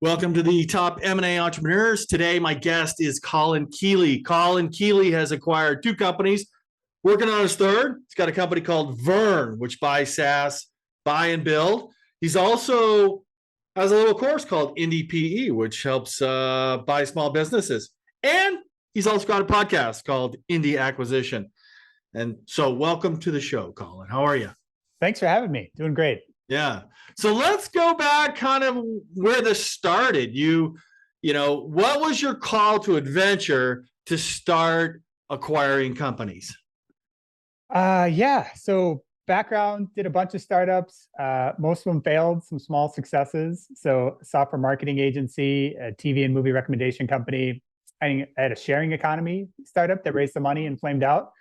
Welcome to the Top M&A Entrepreneurs. Today, my guest is Colin Keeley. Colin Keeley has acquired two companies, working on his third. He's got a company called Vern, which buys SaaS, buy and build. He's also has a little course called Indie PE, which helps buy small businesses. And he's also got a podcast called Indie Acquisition. And so welcome to the show, Colin. How are you? Thanks for having me. Doing great. Yeah. So let's go back kind of where this started. What was your call to adventure to start acquiring companies? So background, did a bunch of startups. Most of them failed, some small successes. So software marketing agency, a TV and movie recommendation company. I had a sharing economy startup that raised some money and flamed out.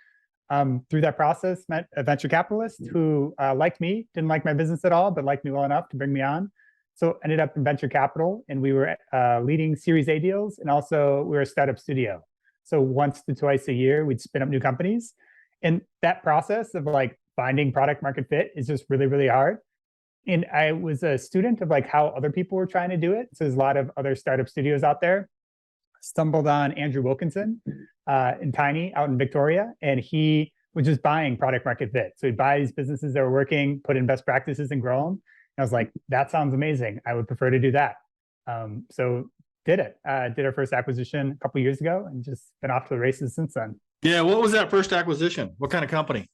Through that process, met a venture capitalist who liked me, didn't like my business at all, but liked me well enough to bring me on. So ended up in venture capital, and we were leading Series A deals, and also we were a startup studio. So once to twice a year, we'd spin up new companies. And that process of like finding product market fit is just really, really hard. And I was a student of like how other people were trying to do it. So there's a lot of other startup studios out there. Stumbled on Andrew Wilkinson in Tiny out in Victoria, and he was just buying product market fit. So he'd buy these businesses that were working, put in best practices and grow them. And I was like, that sounds amazing. I would prefer to do that. So did it. Did our first acquisition a couple of years ago and just been off to the races since then. Yeah. What was that first acquisition? What kind of company?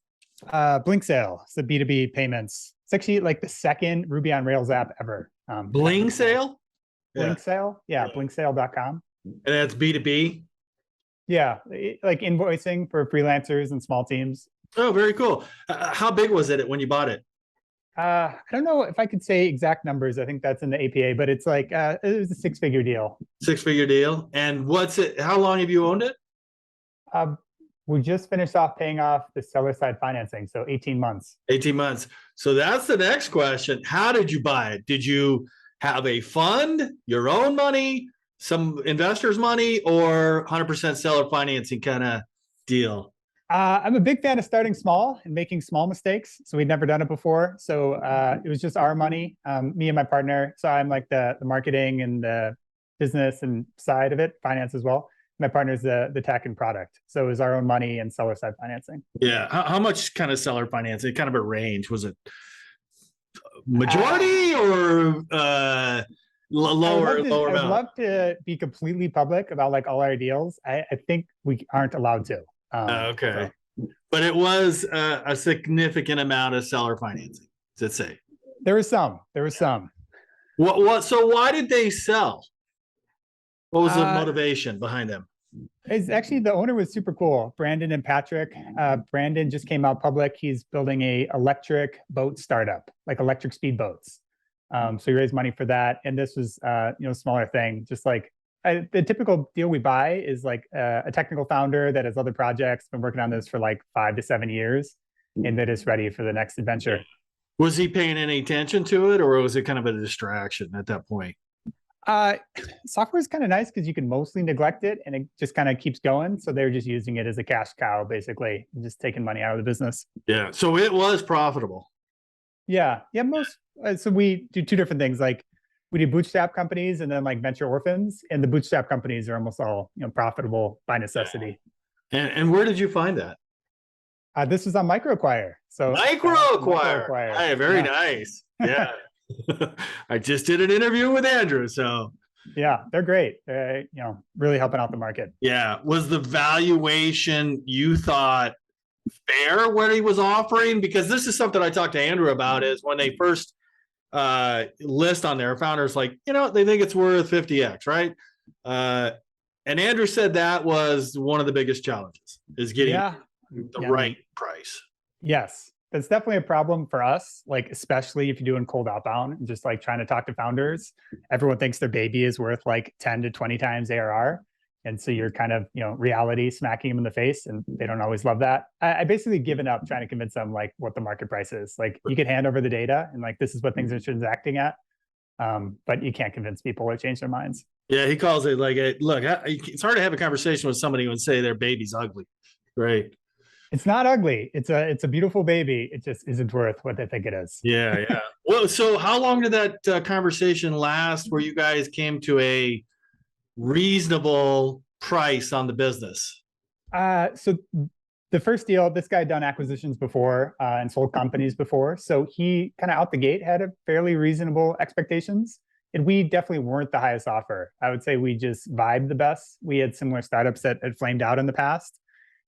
Blinksale. It's the B2B payments. It's actually like the second Ruby on Rails app ever. Blinksale? Blinksale? Yeah, blinksale.com. And that's B2B? Yeah, like invoicing for freelancers and small teams. Oh, very cool. How big was it when you bought it? I don't know if I could say exact numbers. I think that's in the APA, but it's like, it was a six-figure deal. Six-figure deal. And how long have you owned it? We just finished off paying off the seller side financing, so 18 months. 18 months. So that's the next question. How did you buy it? Did you have a fund, your own money, some investors' money, or 100% seller financing kind of deal? I'm a big fan of starting small and making small mistakes. So we'd never done it before. So it was just our money, me and my partner. So I'm like the marketing and the business and side of it, finance as well. My partner's the tech and product. So it was our own money and seller side financing. Yeah. How much kind of seller financing? Kind of a range. Was it majority or lower I'd amount? love to be completely public about like all our deals. I think we aren't allowed to. Okay. So. But it was a significant amount of seller financing, let's say. There was some. What? So why did they sell? What was the motivation behind them? It's actually, the owner was super cool, Brandon and Patrick. Brandon just came out public. He's building a electric boat startup, like electric speedboats. So he raised money for that. And this was, smaller thing, just like the typical deal we buy is like a technical founder that has other projects, been working on this for like 5 to 7 years, and that is ready for the next adventure. Was he paying any attention to it, or was it kind of a distraction at that point? Software is kind of nice because you can mostly neglect it and it just kind of keeps going. So they're just using it as a cash cow, basically, and just taking money out of the business. Yeah. So it was profitable. Yeah. So we do two different things. Like we do bootstrap companies and then like venture orphans, and the bootstrap companies are almost all profitable by necessity. And where did you find that? This was on MicroAcquire. So MicroAcquire. Hey, very nice. Yeah. I just did an interview with Andrew, so yeah, they're great. Really helping out the market. Yeah. Was the valuation you thought fair what he was offering? Because this is something I talked to Andrew about, is when they first list on their founders, like, they think it's worth 50x, right? And Andrew said that was one of the biggest challenges, is getting the right price. Yes. That's definitely a problem for us, like especially if you're doing cold outbound and just like trying to talk to founders. Everyone thinks their baby is worth like 10 to 20 times ARR. And so you're kind of, reality smacking them in the face, and they don't always love that. I basically given up trying to convince them like what the market price is. Like you could hand over the data and like, this is what things are transacting at. But you can't convince people to change their minds. Yeah. He calls it like, look, it's hard to have a conversation with somebody who would say their baby's ugly. Right. It's not ugly. It's a beautiful baby. It just isn't worth what they think it is. Yeah, yeah. Well, so how long did that conversation last where you guys came to a reasonable price on the business? So the first deal, this guy had done acquisitions before and sold companies before. So he kind of out the gate had a fairly reasonable expectations. And we definitely weren't the highest offer. I would say we just vibed the best. We had similar startups that had flamed out in the past.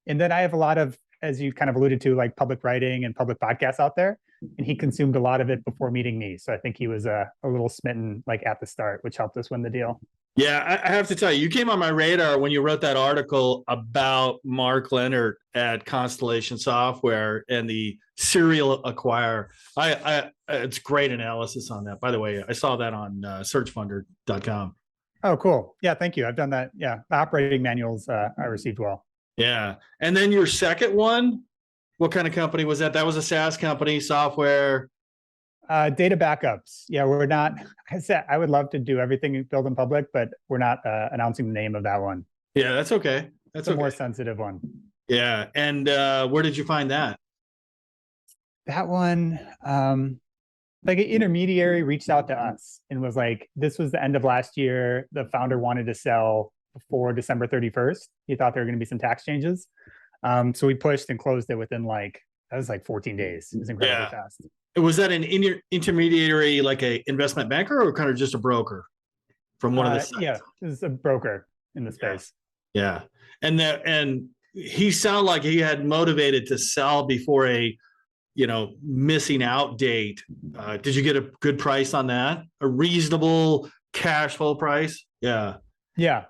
And then I have a lot of, as you kind of alluded to, like public writing and public podcasts out there. And he consumed a lot of it before meeting me. So I think he was a little smitten like at the start, which helped us win the deal. Yeah, I have to tell you, you came on my radar when you wrote that article about Mark Leonard at Constellation Software and the serial acquirer. It's great analysis on that. By the way, I saw that on searchfunder.com. Oh, cool. Yeah, thank you. I've done that. Yeah, the operating manuals I received well. Yeah. And then your second one, what kind of company was that? That was a SaaS company, software. Data backups. Yeah, we're not. I said I would love to do everything built in public, but we're not announcing the name of that one. Yeah, that's okay. That's a okay. more sensitive one. Yeah, and where did you find that? That one, like an intermediary reached out to us and was like, "This was the end of last year. The founder wanted to sell before December 31st. He thought there were going to be some tax changes, so we pushed and closed it within like 14 days. It was incredibly fast." Was that an intermediary, like a investment banker, or kind of just a broker from one of the sites? Yeah, it was a broker in the space. Yeah, and he sounded like he had motivated to sell before a missing out date. Did you get a good price on that? A reasonable cash flow price? Yeah. Yeah.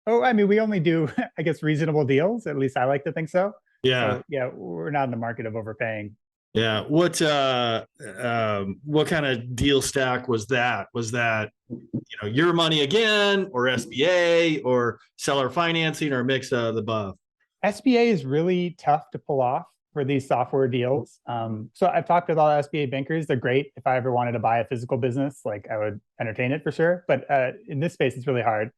Oh, I mean, we only do, I guess, reasonable deals. At least I like to think so. Yeah. So, yeah, we're not in the market of overpaying. Yeah. What kind of deal stack was that? Was that, your money again, or SBA, or seller financing, or a mix of the above? SBA is really tough to pull off for these software deals. So I've talked with all SBA bankers. They're great. If I ever wanted to buy a physical business, like I would entertain it for sure. But in this space, it's really hard.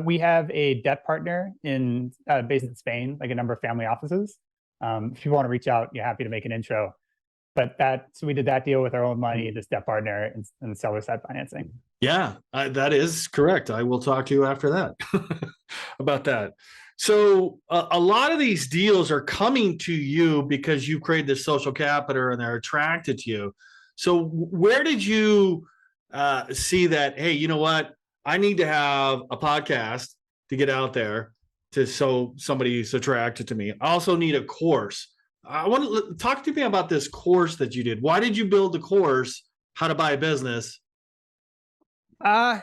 We have a debt partner based in Spain, like a number of family offices. If you want to reach out, you're happy to make an intro. But so we did that deal with our own money, this debt partner, and seller side financing. Yeah, that is correct. I will talk to you after that about that. So a lot of these deals are coming to you because you created this social capital and they're attracted to you. So where did you see that, hey, you know what? I need to have a podcast to get out there so somebody's attracted to me. I also need a course. I want to talk to me about this course that you did. Why did you build the course, How to Buy a Business? I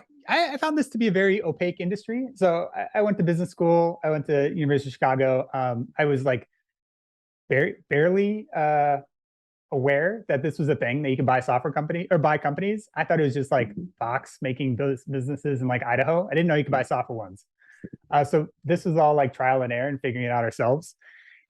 found this to be a very opaque industry. So I went to business school. I went to University of Chicago. I was like barely aware that this was a thing that you could buy software company or buy companies. I thought it was just like Fox making businesses in like Idaho. I didn't know you could buy software ones. So this was all like trial and error and figuring it out ourselves.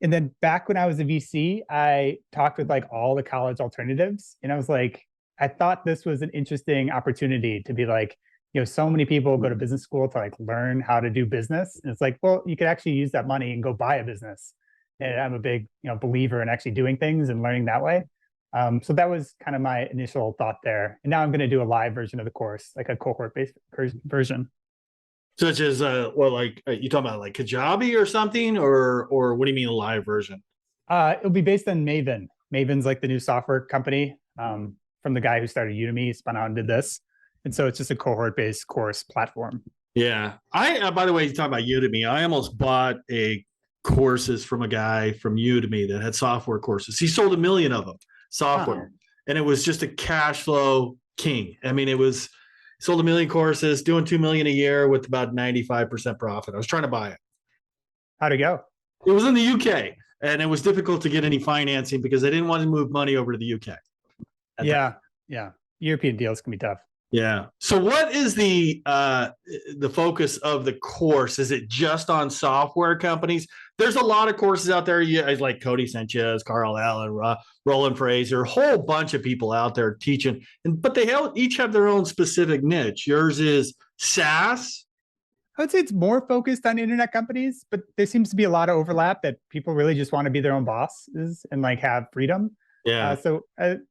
And then back when I was a VC, I talked with like all the college alternatives. And I was like, I thought this was an interesting opportunity to be like, so many people go to business school to like learn how to do business. And it's like, well, you could actually use that money and go buy a business. And I'm a big, believer in actually doing things and learning that way. So that was kind of my initial thought there. And now I'm going to do a live version of the course, like a cohort-based version. Such as, you talking about like Kajabi or something, or what do you mean a live version? It'll be based on Maven. Maven's like the new software company from the guy who started Udemy, spun out and did this. And so it's just a cohort-based course platform. Yeah. By the way, you talk about Udemy. I almost bought courses from a guy from Udemy that had software courses. He sold 1 million of them, software. And it was just a cash flow king. I mean, sold 1 million courses, doing 2 million a year with about 95% profit. I was trying to buy it. How'd it go? It was in the UK, and it was difficult to get any financing because they didn't want to move money over to the UK. Yeah. European deals can be tough. Yeah. So what is the focus of the course? Is it just on software companies? There's a lot of courses out there. Like Cody Sanchez, Carl Allen, Roland Fraser, a whole bunch of people out there teaching, but they each have their own specific niche. Yours is SaaS, I would say it's more focused on internet companies, but there seems to be a lot of overlap that people really just want to be their own bosses and like have freedom. Yeah.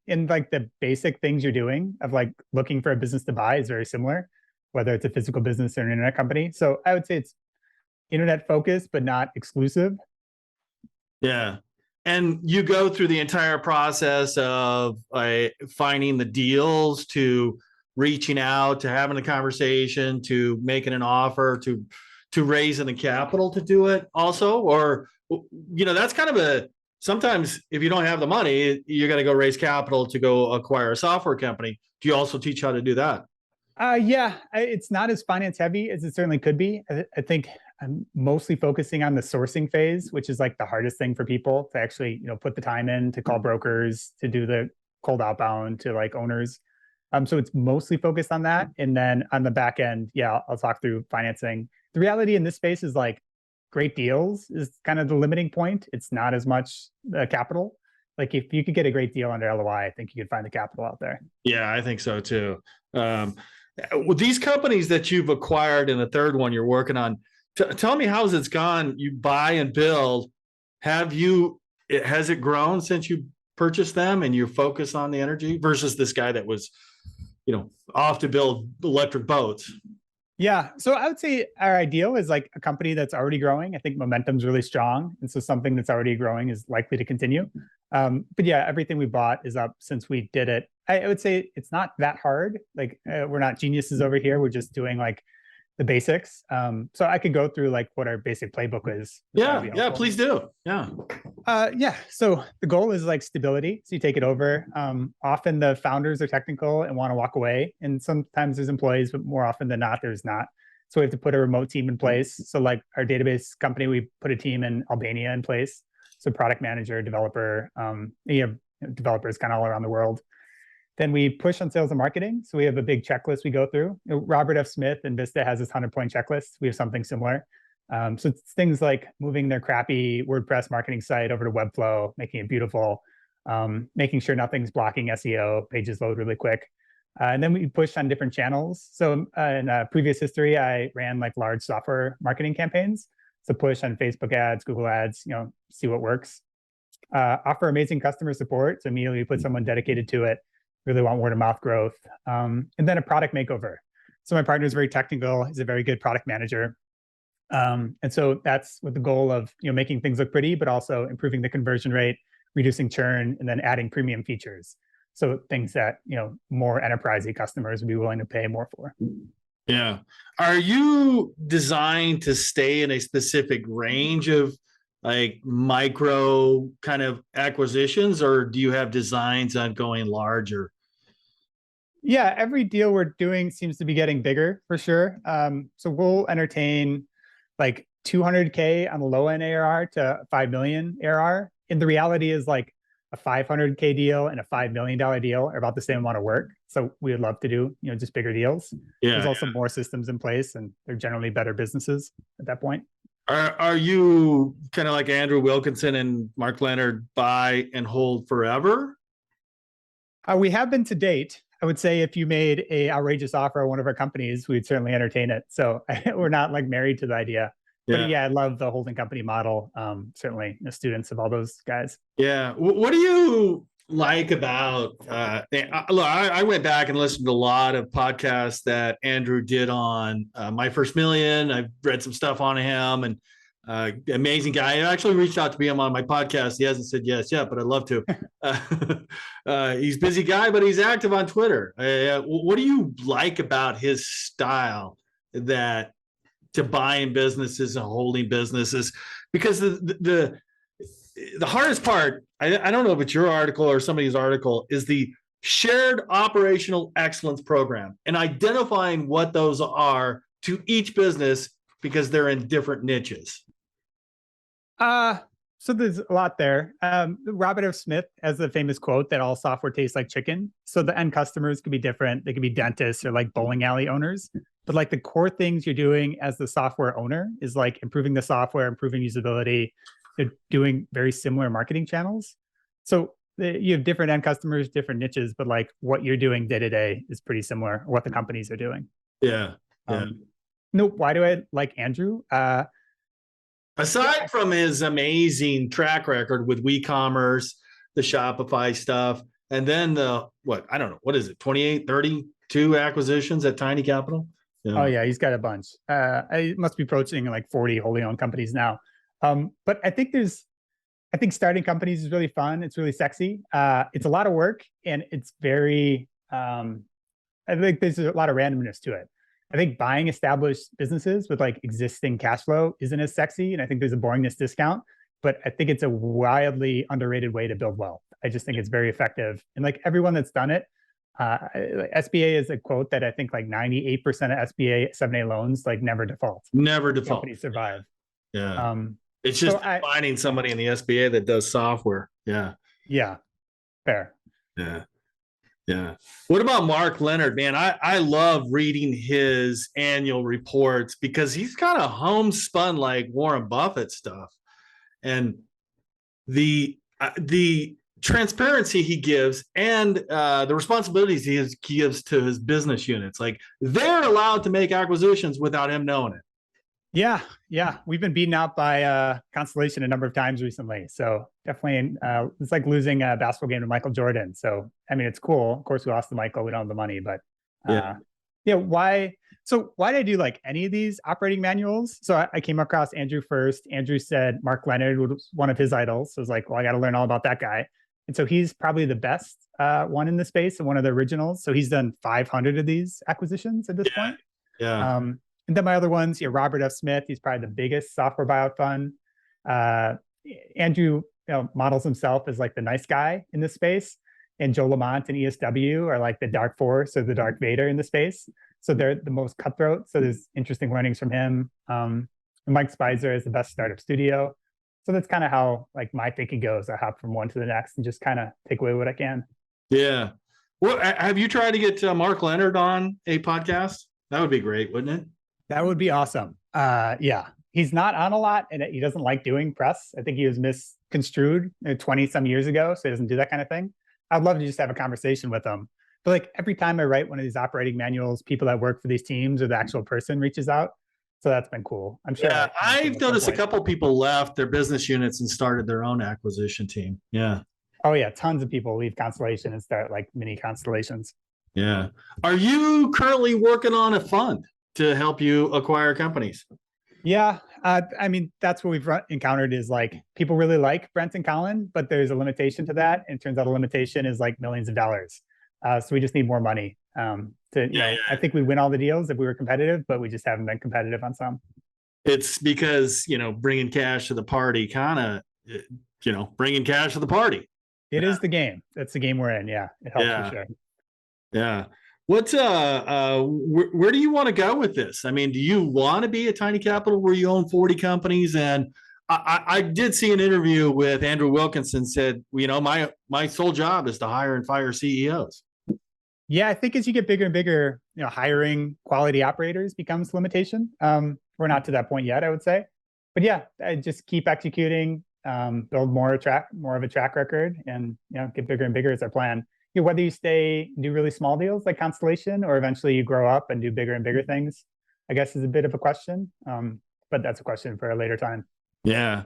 In like the basic things you're doing of like looking for a business to buy is very similar, whether it's a physical business or an internet company. So I would say it's internet focused, but not exclusive. Yeah. And you go through the entire process of finding the deals to reaching out to having a conversation to making an offer to raising the capital to do it also, or that's kind of sometimes if you don't have the money, you're going to go raise capital to go acquire a software company. Do you also teach how to do that? Yeah, it's not as finance heavy as it certainly could be. I think I'm mostly focusing on the sourcing phase, which is like the hardest thing for people to actually, put the time in to call brokers, to do the cold outbound to like owners. So it's mostly focused on that. And then on the back end, yeah, I'll talk through financing. The reality in this space is like great deals is kind of the limiting point. It's not as much capital. Like if you could get a great deal under LOI, I think you could find the capital out there. Yeah, I think so too. With these companies that you've acquired and the third one you're working on, tell me how's it's gone. You buy and build. Has it grown since you purchased them and you focus on the energy versus this guy that was, off to build electric boats? Yeah. So I would say our ideal is like a company that's already growing. I think momentum's really strong. And so something that's already growing is likely to continue. But yeah, everything we bought is up since we did it. I would say it's not that hard. Like we're not geniuses over here. We're just doing like the basics. So I could go through like what our basic playbook is. Yeah, please do. Yeah. So the goal is like stability. So you take it over. Often the founders are technical and want to walk away. And sometimes there's employees, but more often than not, there's not. So we have to put a remote team in place. So like our database company, we put a team in Albania in place. So product manager, developer, you have developers kind of all around the world. Then we push on sales and marketing. So we have a big checklist we go through. Robert F. Smith and Vista has this 100-point checklist. We have something similar. So it's things like moving their crappy WordPress marketing site over to Webflow, making it beautiful, making sure nothing's blocking SEO, pages load really quick. And then we push on different channels. So in previous history, I ran like large software marketing campaigns. So push on Facebook ads, Google ads, see what works. Offer amazing customer support. So immediately we put someone dedicated to it. Really want word of mouth growth. And then a product makeover. So my partner is very technical. He's a very good product manager. And so that's with the goal of making things look pretty, but also improving the conversion rate, reducing churn, and then adding premium features. So things that more enterprisey customers would be willing to pay more for. Yeah. Are you designed to stay in a specific range of like micro kind of acquisitions, or do you have designs on going larger? Yeah, every deal we're doing seems to be getting bigger for sure. So we'll entertain like 200K on the low end ARR to 5 million ARR. And the reality is like a 500K deal and a $5 million deal are about the same amount of work. So we would love to do, just bigger deals. Yeah. There's also more systems in place and they're generally better businesses at that point. Are you kind of like Andrew Wilkinson and Mark Leonard, buy and hold forever? We have been to date. I would say if you made a outrageous offer on one of our companies, we'd certainly entertain it. So we're not like married to the idea. But yeah, I love the holding company model. Certainly students of all those guys. Yeah. What do you like about, look, I went back and listened to a lot of podcasts that Andrew did on My First Million. I've read some stuff on him and amazing guy. He actually reached out to be on my podcast. He hasn't said yes yet, but I'd love to. He's a busy guy, but he's active on Twitter. What do you like about his style to buying businesses and holding businesses? Because the hardest part, I don't know if it's your article or somebody's article, is the shared operational excellence program and identifying what those are to each business because they're in different niches. So there's a lot there. Robert F. Smith has the famous quote that all software tastes like chicken. So the end customers could be different. They could be dentists or like bowling alley owners. But like the core things you're doing as the software owner is like improving the software, improving usability. They're doing very similar marketing channels. So you have different end customers, different niches, but like what you're doing day to day is pretty similar, what the companies are doing. Yeah. Nope. Why do I like Andrew? Aside from his amazing track record with WeCommerce, the Shopify stuff, and then I don't know, what is it, 28, 32 acquisitions at Tiny Capital? Oh yeah, he's got a bunch. I must be approaching like 40 wholly owned companies now. But I think starting companies is really fun. It's really sexy. It's a lot of work, and it's very. I think there's a lot of randomness to it. I think buying established businesses with like existing cash flow isn't as sexy, and I think there's a boringness discount. But I think it's a wildly underrated way to build wealth. I just think it's very effective, and like everyone that's done it, SBA is a quote that I think like 98% of SBA 7A loans like never default. Never default. Companies survive. Yeah. It's just finding somebody in the SBA that does software. Yeah. Yeah. Fair. Yeah. Yeah. What about Mark Leonard, man? I love reading his annual reports because he's kind of homespun like Warren Buffett stuff. And the transparency he gives and the responsibilities he gives to his business units, like they're allowed to make acquisitions without him knowing it. Yeah, we've been beaten out by Constellation a number of times recently. So definitely, it's like losing a basketball game to Michael Jordan. So I mean, it's cool. Of course, we lost to Michael. We don't have the money, but why? So why did I do like any of these operating manuals? So I came across Andrew first. Andrew said Mark Leonard was one of his idols. So I was like, well, I got to learn all about that guy. And so he's probably the best one in the space and one of the originals. So he's done 500 of these acquisitions at this point. Yeah. And then my other ones, Robert F. Smith, he's probably the biggest software buyout fund. Andrew models himself as like the nice guy in this space. And Joe Lamont and ESW are like the dark force or the Darth Vader in the space. So they're the most cutthroat. So there's interesting learnings from him. And Mike Spicer is the best startup studio. So that's kind of how like my thinking goes. I hop from one to the next and just kind of take away what I can. Yeah. Well, have you tried to get Mark Leonard on a podcast? That would be great, wouldn't it? That would be awesome. Yeah, he's not on a lot, and he doesn't like doing press. I think he was misconstrued 20 some years ago, so he doesn't do that kind of thing. I'd love to just have a conversation with him. But like every time I write one of these operating manuals, people that work for these teams or the actual person reaches out. So that's been cool. I'm sure. Yeah, I've noticed a couple people left their business units and started their own acquisition team. Yeah. Oh yeah, tons of people leave Constellation and start like mini constellations. Yeah. Are you currently working on a fund to help you acquire companies? Yeah. I mean, that's what we've encountered is like people really like Brent and Colin, but there's a limitation to that. And it turns out a limitation is like millions of dollars. So we just need more money I think we win all the deals if we were competitive, but we just haven't been competitive on some. It's because, bringing cash to the party bringing cash to the party. It is the game. That's the game we're in. Yeah. It helps for sure. Yeah. What's where do you want to go with this? I mean, do you want to be a Tiny Capital where you own 40 companies? And I did see an interview with Andrew Wilkinson said, my sole job is to hire and fire CEOs. Yeah, I think as you get bigger and bigger, hiring quality operators becomes limitation. We're not to that point yet, I would say. But yeah, I just keep executing, build more of a track record, and get bigger and bigger is our plan. Whether you do really small deals like Constellation, or eventually you grow up and do bigger and bigger things, I guess is a bit of a question. But that's a question for a later time. Yeah.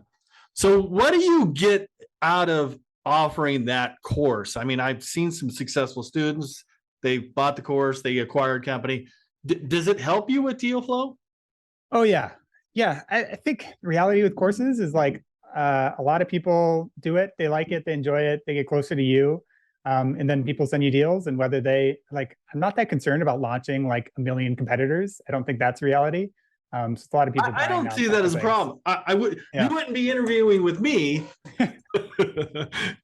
So what do you get out of offering that course? I mean, I've seen some successful students. They bought the course, they acquired company. Does it help you with deal flow? Oh yeah. Yeah. I think the reality with courses is like a lot of people do it. They like it. They enjoy it. They get closer to you. And then people send you deals, and whether they like, I'm not that concerned about launching like a million competitors. I don't think that's reality. So a lot of people. I don't see that as a problem. I would. Yeah. You wouldn't be interviewing with me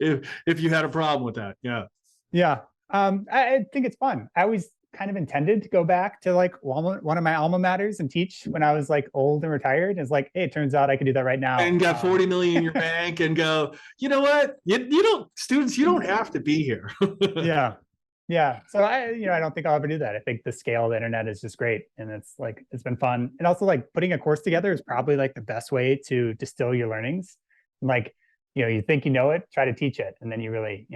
if you had a problem with that. Yeah. Yeah. I think it's fun. I always kind of intended to go back to like one of my alma maters and teach when I was like old and retired. It's like, hey, it turns out I could do that right now. And got 40 million in your bank and go, you know what? You don't have to be here. Yeah. Yeah. So I don't think I'll ever do that. I think the scale of the internet is just great. And it's been fun. And also like putting a course together is probably like the best way to distill your learnings. Like, you think you know it, try to teach it. And then you really,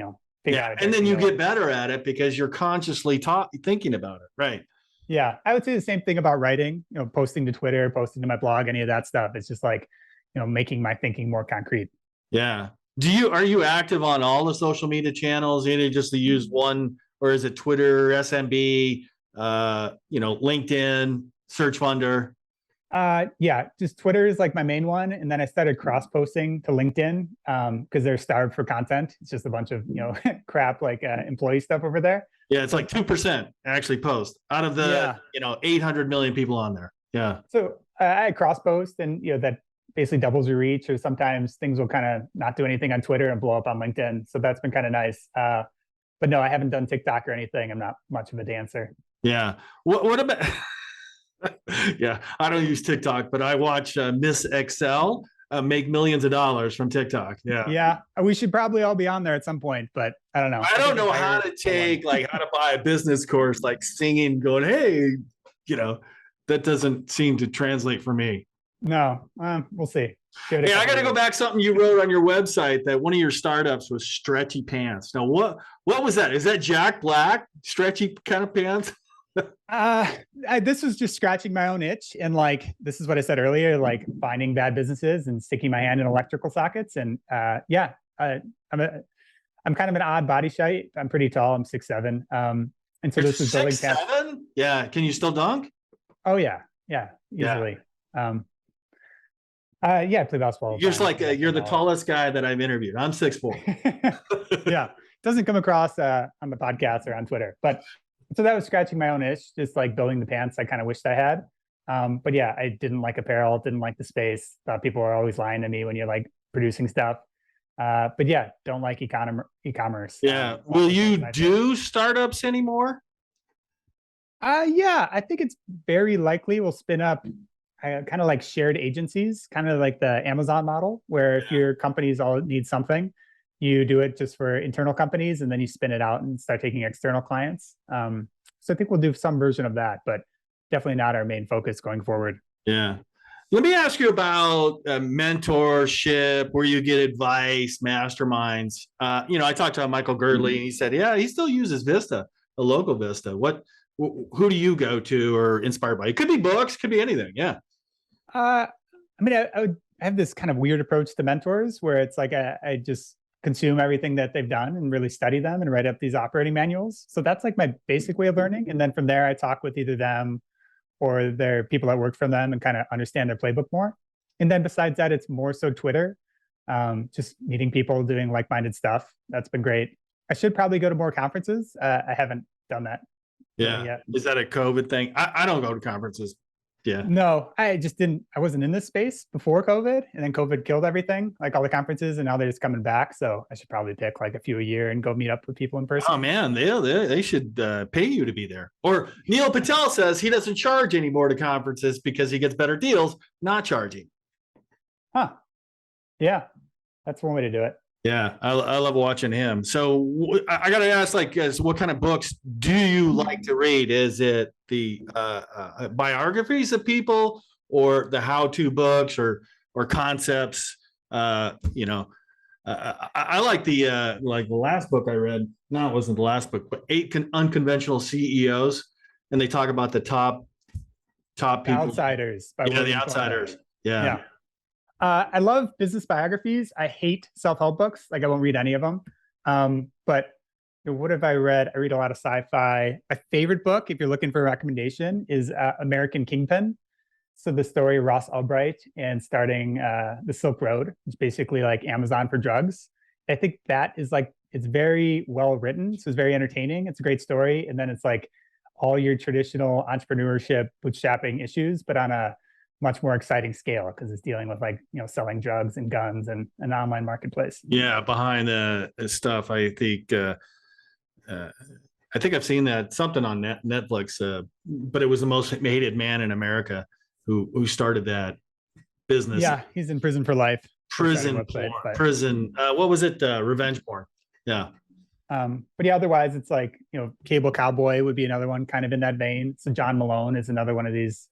figure out it. And then you get better at it because you're consciously thinking about it. Right. Yeah, I would say the same thing about writing, posting to Twitter, posting to my blog, any of that stuff. It's just like, making my thinking more concrete. Yeah. Are you active on all the social media channels? Either just to use one, or is it Twitter, SMB, LinkedIn, Search Funder? Yeah, just Twitter is like my main one. And then I started cross posting to LinkedIn because they're starved for content. It's just a bunch of, crap like employee stuff over there. Yeah, it's like 2% actually post out of the, Yeah. 800 million people on there. Yeah. So I cross post and, that basically doubles your reach, or sometimes things will kind of not do anything on Twitter and blow up on LinkedIn. So that's been kind of nice. But no, I haven't done TikTok or anything. I'm not much of a dancer. Yeah. What about, yeah, I don't use TikTok, but I watch Miss Excel make millions of dollars from TikTok. Yeah. Yeah. We should probably all be on there at some point, but I don't know. I don't know how to take, like, how to buy a business course, like singing, going, hey, that doesn't seem to translate for me. No, we'll see. Hey, I got to go back something you wrote on your website, that one of your startups was stretchy pants. Now, what was that? Is that Jack Black, stretchy kind of pants? This was just scratching my own itch, and like this is what I said earlier, like finding bad businesses and sticking my hand in electrical sockets. And I'm kind of an odd body shape. I'm pretty tall. I'm 6'7". And so You're this is building 6'7"? Yeah. Can you still dunk? Oh yeah, easily. Yeah, I play basketball. You're just like you're the tallest guy that I've interviewed. I'm 6'4". Yeah, doesn't come across on the podcast or on Twitter, but so that was scratching my own itch, just like building the pants I kind of wished I had. But yeah, I didn't like apparel, didn't like the space. Thought people were always lying to me when you're like producing stuff. But yeah, don't like e-commerce. Yeah. Will you do startups anymore? Yeah, I think it's very likely we'll spin up kind of like shared agencies, kind of like the Amazon model, where if your companies all need something, you do it just for internal companies, and then you spin it out and start taking external clients. So I think we'll do some version of that, but definitely not our main focus going forward. Yeah. Let me ask you about mentorship, where you get advice, masterminds. I talked to Michael Girdley, and he said, yeah, he still uses Vista, a local Vista. Who do you go to or inspired by? It could be books, could be anything. Yeah. I would have this kind of weird approach to mentors where it's like I just consume everything that they've done and really study them and write up these operating manuals. So that's like my basic way of learning. And then from there, I talk with either them or their people that work for them and kind of understand their playbook more. And then besides that, it's more so Twitter, just meeting people doing like-minded stuff. That's been great. I should probably go to more conferences. I haven't done that. Yeah. Yet. Is that a COVID thing? I don't go to conferences. Yeah. No, I wasn't in this space before COVID, and then COVID killed everything, like all the conferences, and now they're just coming back. So I should probably pick like a few a year and go meet up with people in person. Oh man, they should pay you to be there. Or Neil Patel says he doesn't charge anymore to conferences because he gets better deals, not charging. Huh. Yeah, that's one way to do it. Yeah, I love watching him. So I got to ask, like, what kind of books do you like to read? Is it the biographies of people, or the how-to books, or concepts? I like the last book I read. No, it wasn't the last book, but 8 Unconventional CEOs, and they talk about the top people. Outsiders. The Outsiders. Yeah. I love business biographies. I hate self-help books. Like I won't read any of them. But what have I read? I read a lot of sci-fi. My favorite book, if you're looking for a recommendation, is American Kingpin. So the story of Ross Ulbricht and starting the Silk Road. It's basically like Amazon for drugs. I think that is like, it's very well written. So it's very entertaining. It's a great story. And then it's like all your traditional entrepreneurship, bootstrapping issues, but on a much more exciting scale, because it's dealing with like, selling drugs and guns and an online marketplace. Yeah, behind the stuff. I think I've seen that something on Netflix, but it was the most hated man in America who started that business. Yeah, he's in prison for life. Prison. What was it? Revenge porn. Yeah. But yeah, otherwise it's like, Cable Cowboy would be another one kind of in that vein. So John Malone is another one of these.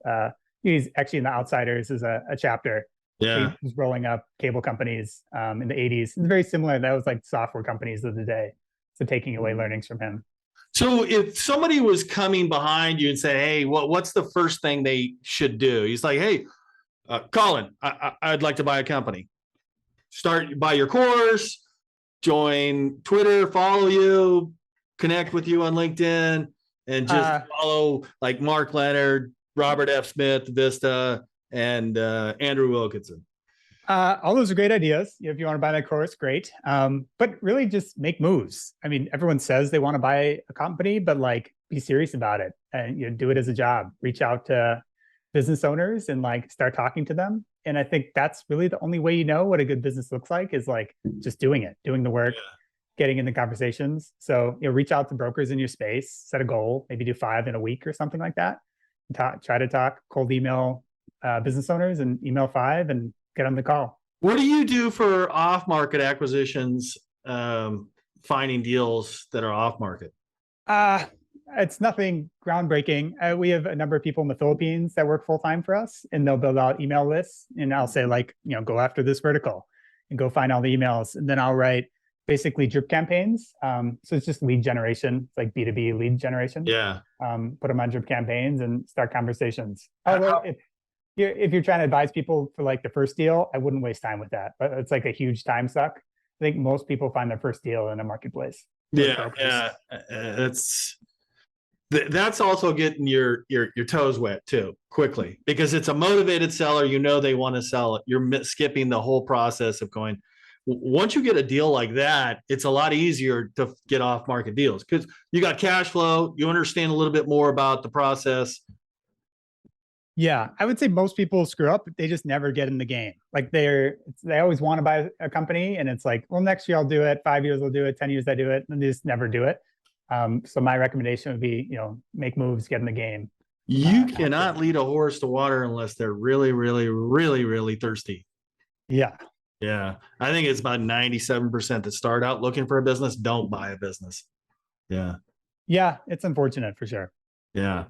He's actually in The Outsiders is a chapter. Yeah. He was rolling up cable companies in the 80s. It's very similar. That was like software companies of the day. So taking away learnings from him. So if somebody was coming behind you and say, "Hey, what's the first thing they should do?" He's like, "Hey, Colin, I'd like to buy a company. Start buy your course, join Twitter, follow you, connect with you on LinkedIn, and just follow like Mark Leonard, Robert F. Smith, Vista, and Andrew Wilkinson." All those are great ideas. If you want to buy that course, great. But really just make moves. I mean, everyone says they want to buy a company, but like be serious about it and do it as a job. Reach out to business owners and like start talking to them. And I think that's really the only way you know what a good business looks like is like just doing it, doing the work, getting in the conversations. So reach out to brokers in your space, set a goal, maybe do 5 in a week or something like that. Try to talk, cold email business owners and email 5 and get on the call. What do you do for off-market acquisitions, finding deals that are off-market? It's nothing groundbreaking. We have a number of people in the Philippines that work full-time for us, and they'll build out email lists. And I'll say like, go after this vertical and go find all the emails. And then I'll write basically drip campaigns. So it's just lead generation. It's like B2B lead generation. Yeah. Put them on drip campaigns and start conversations. Although if you're trying to advise people for like the first deal, I wouldn't waste time with that. But it's like a huge time suck. I think most people find their first deal in a marketplace. Yeah. That's also getting your toes wet too quickly, because it's a motivated seller. They want to sell it. You're skipping the whole process of going. Once you get a deal like that, it's a lot easier to get off market deals because you got cash flow. You understand a little bit more about the process. Yeah, I would say most people screw up. They just never get in the game. Like they always want to buy a company, and it's like, well, next year I'll do it. 5 years I'll do it. 10 years I do it, and they just never do it. So my recommendation would be, make moves, get in the game. You cannot lead a horse to water unless they're really, really, really, really thirsty. Yeah. Yeah. I think it's about 97% that start out looking for a business don't buy a business. Yeah. Yeah, it's unfortunate for sure. Yeah.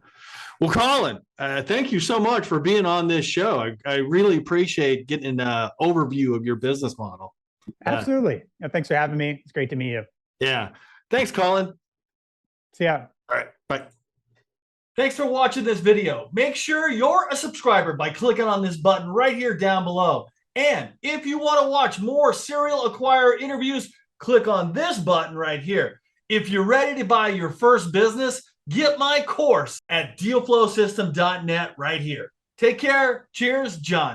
Well, Colin, thank you so much for being on this show. I really appreciate getting an overview of your business model. Absolutely. Thanks for having me. It's great to meet you. Yeah. Thanks, Colin. See ya. All right. Bye. Thanks for watching this video. Make sure you're a subscriber by clicking on this button right here down below. And if you want to watch more serial acquirer interviews, click on this button right here. If you're ready to buy your first business, get my course at dealflowsystem.net right here. Take care. Cheers, John.